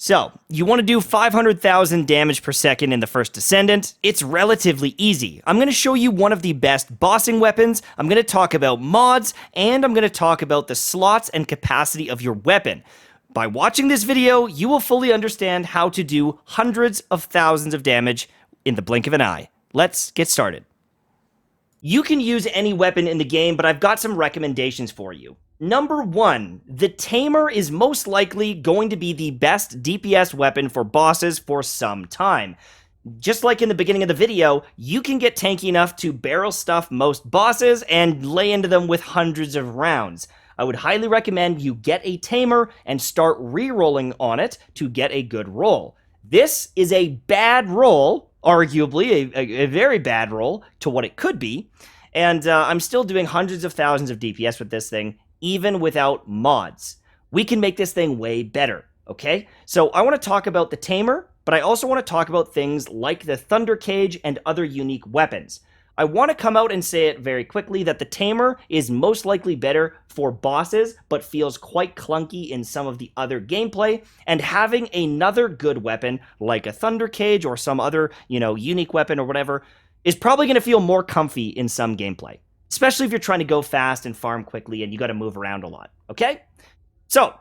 So, you want to do 500,000 damage per second in the first Descendant? It's relatively easy. I'm going to show you one of the best bossing weapons, I'm going to talk about mods, and I'm going to talk about the slots and capacity of your weapon. By watching this video, you will fully understand how to do hundreds of thousands of damage in the blink of an eye. Let's get started. You can use any weapon in the game, but I've got some recommendations for you. Number 1, the Tamer is most likely going to be the best DPS weapon for bosses for some time. Just like in the beginning of the video, you can get tanky enough to barrel stuff most bosses and lay into them with hundreds of rounds. I would highly recommend you get a Tamer and start re-rolling on it to get a good roll. This is a bad roll, arguably a very bad roll to what it could be, and I'm still doing hundreds of thousands of DPS with this thing, even without mods. We can make this thing way better, okay? So I want to talk about the Tamer, but I also want to talk about things like the Thunder Cage and other unique weapons. I want to come out and say it very quickly that the Tamer is most likely better for bosses, but feels quite clunky in some of the other gameplay, and having another good weapon, like a Thunder Cage or some other, unique weapon or whatever, is probably going to feel more comfy in some gameplay. Especially if you're trying to go fast and farm quickly and you got to move around a lot, okay? So,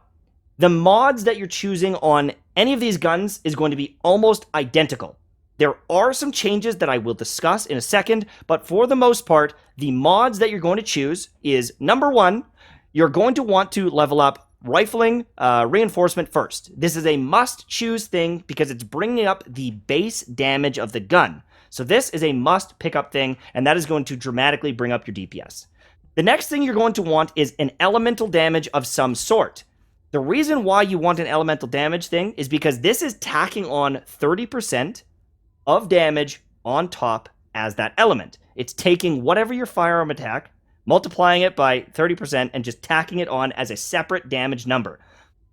the mods that you're choosing on any of these guns is going to be almost identical. There are some changes that I will discuss in a second, but for the most part, the mods that you're going to choose is, number 1, you're going to want to level up rifling reinforcement first. This is a must-choose thing because it's bringing up the base damage of the gun. So this is a must pick up thing, and that is going to dramatically bring up your DPS. The next thing you're going to want is an elemental damage of some sort. The reason why you want an elemental damage thing is because this is tacking on 30% of damage on top as that element. It's taking whatever your firearm attack, multiplying it by 30%, and just tacking it on as a separate damage number.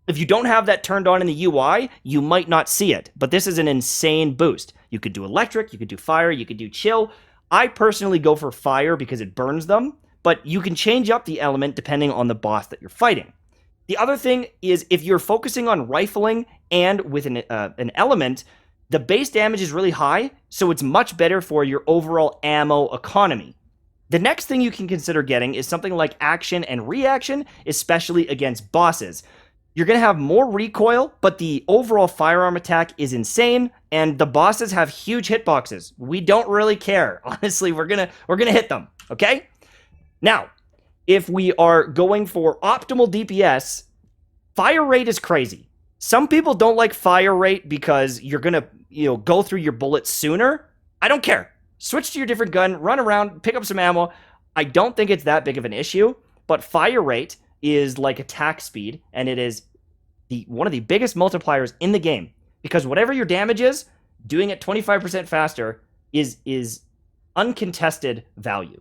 If you don't have that turned on in the UI, you might not see it, but this is an insane boost. You could do electric, you could do fire, you could do chill. I personally go for fire because it burns them, but you can change up the element depending on the boss that you're fighting. The other thing is if you're focusing on rifling and with an element, the base damage is really high, so it's much better for your overall ammo economy. The next thing you can consider getting is something like action and reaction, especially against bosses. You're going to have more recoil, but the overall firearm attack is insane, and the bosses have huge hitboxes. We don't really care. Honestly, we're gonna hit them, okay? Now, if we are going for optimal DPS, fire rate is crazy. Some people don't like fire rate because you're going to, go through your bullets sooner. I don't care. Switch to your different gun, run around, pick up some ammo. I don't think it's that big of an issue, but fire rate is like attack speed, and it is one of the biggest multipliers in the game, because whatever your damage is, doing it 25% faster is uncontested value.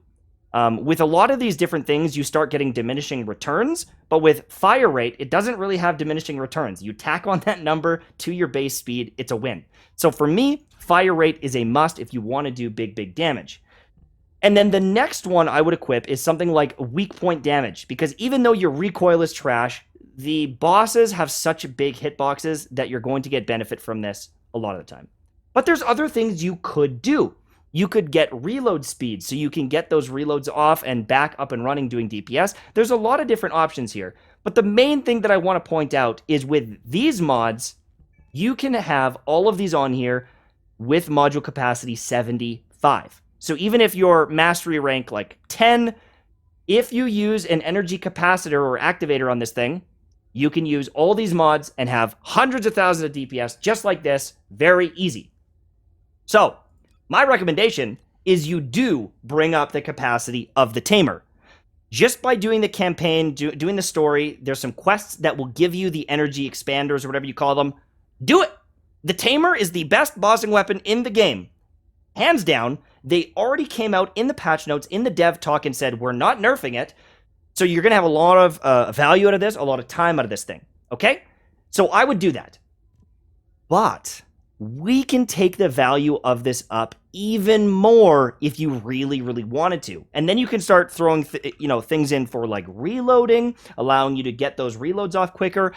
With a lot of these different things, you start getting diminishing returns, but with fire rate, it doesn't really have diminishing returns. You tack on that number to your base speed, it's a win. So for me, fire rate is a must if you want to do big damage. And then the next one I would equip is something like weak point damage, because even though your recoil is trash, the bosses have such big hitboxes that you're going to get benefit from this a lot of the time. But there's other things you could do. You could get reload speed, so you can get those reloads off and back up and running doing DPS. There's a lot of different options here. But the main thing that I want to point out is with these mods, you can have all of these on here with module capacity 75. So even if your mastery rank like 10, if you use an energy capacitor or activator on this thing, you can use all these mods and have hundreds of thousands of DPS just like this, very easy. So, my recommendation is you do bring up the capacity of the Tamer. Just by doing the campaign, doing the story, there's some quests that will give you the energy expanders or whatever you call them. Do it! The Tamer is the best bossing weapon in the game. Hands down. They already came out in the patch notes, in the dev talk, and said, we're not nerfing it. So you're going to have a lot of value out of this, a lot of time out of this thing. Okay? So I would do that. But we can take the value of this up even more if you really, really wanted to. And then you can start throwing things in for like reloading, allowing you to get those reloads off quicker,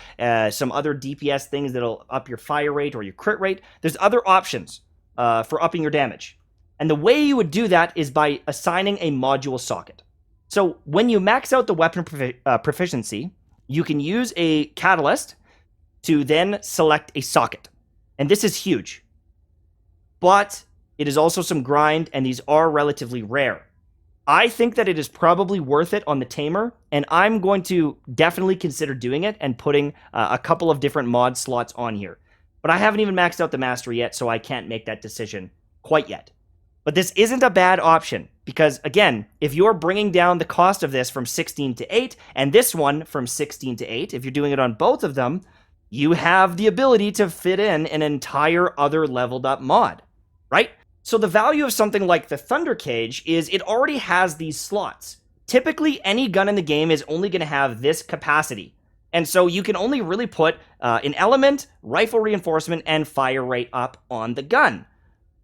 some other DPS things that'll up your fire rate or your crit rate. There's other options for upping your damage. And the way you would do that is by assigning a module socket. So when you max out the weapon proficiency, you can use a catalyst to then select a socket. And this is huge. But it is also some grind, and these are relatively rare. I think that it is probably worth it on the Tamer, and I'm going to definitely consider doing it and putting a couple of different mod slots on here. But I haven't even maxed out the Master yet, so I can't make that decision quite yet. But this isn't a bad option, because again, if you're bringing down the cost of this from 16 to 8, and this one from 16 to 8, if you're doing it on both of them, you have the ability to fit in an entire other leveled up mod, right? So the value of something like the Thunder Cage is it already has these slots. Typically, any gun in the game is only going to have this capacity. And so you can only really put an element, rifle reinforcement, and fire rate up on the gun.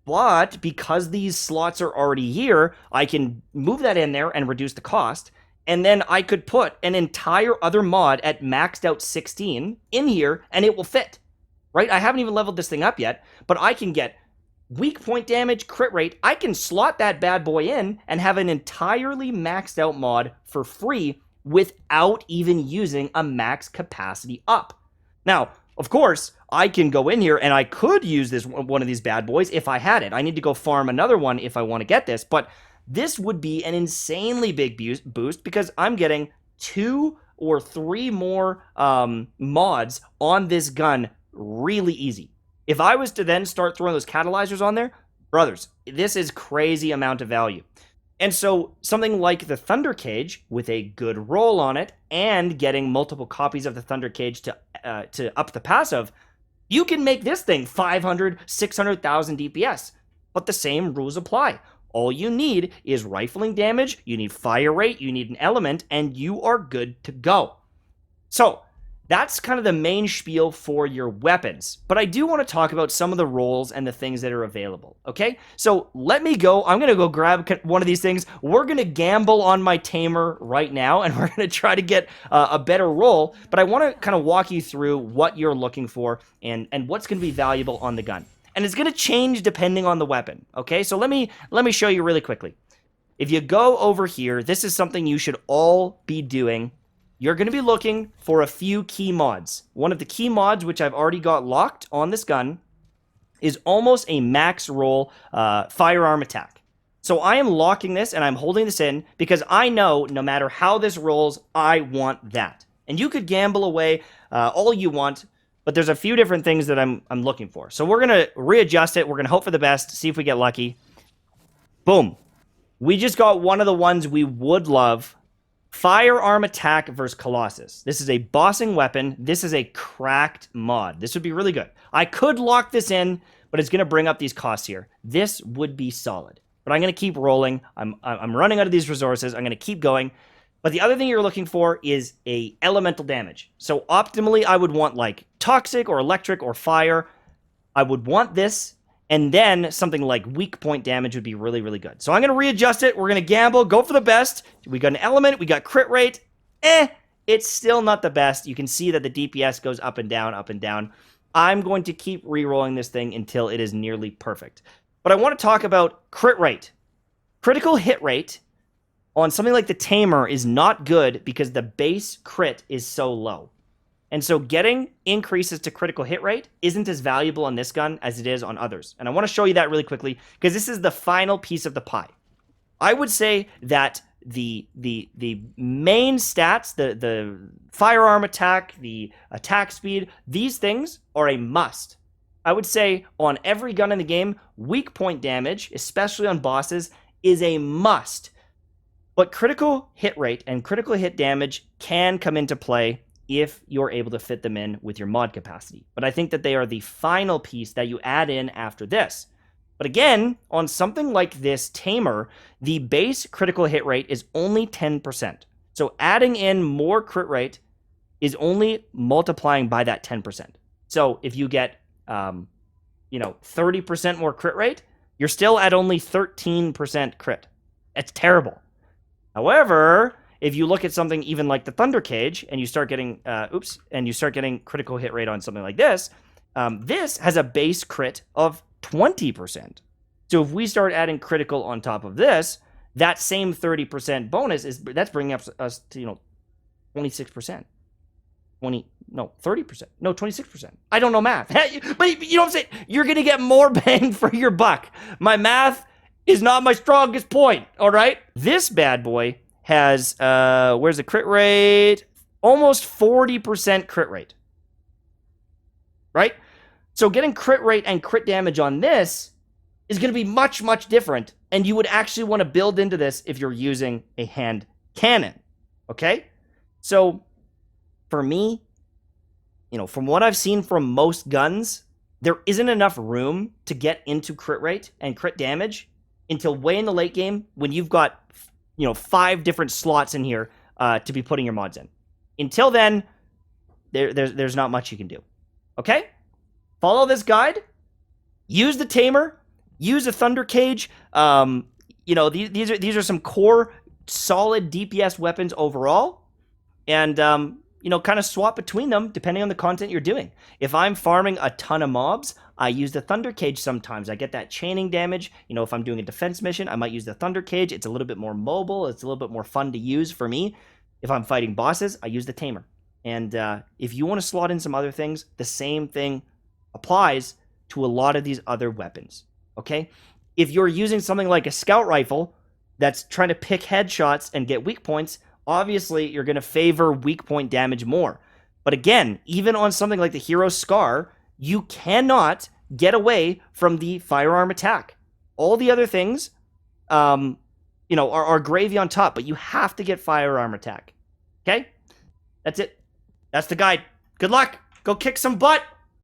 But because these slots are already here, I can move that in there and reduce the cost. And then I could put an entire other mod at maxed out 16 in here, and it will fit, right? I haven't even leveled this thing up yet, but I can get weak point damage, crit rate. I can slot that bad boy in and have an entirely maxed out mod for free without even using a max capacity up. Now, of course, I can go in here and I could use this one of these bad boys if I had it. I need to go farm another one if I want to get this, but this would be an insanely big boost because I'm getting 2 or 3 more mods on this gun really easy. If I was to then start throwing those catalyzers on there, brothers, this is crazy amount of value. And so something like the Thunder Cage with a good roll on it and getting multiple copies of the Thunder Cage to up the passive, you can make this thing 500, 600,000 DPS. But the same rules apply. All you need is rifling damage, you need fire rate, you need an element, and you are good to go. So that's kind of the main spiel for your weapons. But I do want to talk about some of the roles and the things that are available, okay? So let me go. I'm going to go grab one of these things. We're going to gamble on my Tamer right now, and we're going to try to get a better roll. But I want to kind of walk you through what you're looking for and what's going to be valuable on the gun. And it's going to change depending on the weapon, okay? So let me show you really quickly. If you go over here, this is something you should all be doing. You're going to be looking for a few key mods. One of the key mods, which I've already got locked on this gun, is almost a max roll firearm attack. So I am locking this and I'm holding this in because I know no matter how this rolls, I want that. And you could gamble away all you want, but there's a few different things that I'm looking for. So we're going to readjust it. We're going to hope for the best, see if we get lucky. Boom. We just got one of the ones we would love. Firearm attack versus Colossus. This is a bossing weapon. This is a cracked mod. This would be really good. I could lock this in, but it's going to bring up these costs here. This would be solid. But I'm going to keep rolling. I'm running out of these resources. I'm going to keep going. But the other thing you're looking for is a elemental damage. So optimally, I would want like toxic or electric or fire. I would want this, and then something like weak point damage would be really, really good. So I'm going to readjust it. We're going to gamble, go for the best. We got an element. We got crit rate. It's still not the best. You can see that the DPS goes up and down, up and down. I'm going to keep re-rolling this thing until it is nearly perfect. But I want to talk about crit rate. Critical hit rate on something like the Tamer is not good because the base crit is so low. And so getting increases to critical hit rate isn't as valuable on this gun as it is on others. And I want to show you that really quickly because this is the final piece of the pie. I would say that the main stats, the firearm attack, the attack speed, these things are a must. I would say on every gun in the game, weak point damage, especially on bosses, is a must. But critical hit rate and critical hit damage can come into play if you're able to fit them in with your mod capacity. But I think that they are the final piece that you add in after this. But again, on something like this Tamer, the base critical hit rate is only 10%. So adding in more crit rate is only multiplying by that 10%. So if you get 30% more crit rate, you're still at only 13% crit. It's terrible. However, if you look at something even like the Thunder Cage and you start getting, critical hit rate on something like this, this has a base crit of 20%. So if we start adding critical on top of this, that same 30% bonus that's bringing us to 26%. 30%. No, 26%. I don't know math. But you know what I'm saying? You're going to get more bang for your buck. My math is not my strongest point, all right? This bad boy has, where's the crit rate? Almost 40% crit rate. Right? So getting crit rate and crit damage on this is going to be much, much different. And you would actually want to build into this if you're using a hand cannon. Okay? So for me, from what I've seen from most guns, there isn't enough room to get into crit rate and crit damage until way in the late game when you've got, 5 different slots in here to be putting your mods in. Until then, there's not much you can do. Okay? Follow this guide. Use the Tamer. Use a Thunder Cage. These are some core solid DPS weapons overall. And, kind of swap between them depending on the content you're doing. If I'm farming a ton of mobs, I use the Thunder Cage sometimes. I get that chaining damage. If I'm doing a defense mission, I might use the Thunder Cage. It's a little bit more mobile. It's a little bit more fun to use for me. If I'm fighting bosses, I use the Tamer. And if you want to slot in some other things, the same thing applies to a lot of these other weapons. Okay? If you're using something like a scout rifle that's trying to pick headshots and get weak points, obviously you're going to favor weak point damage more. But again, even on something like the Hero Scar, you cannot get away from the firearm attack. All the other things, are gravy on top, but you have to get firearm attack. Okay? That's it. That's the guide. Good luck. Go kick some butt.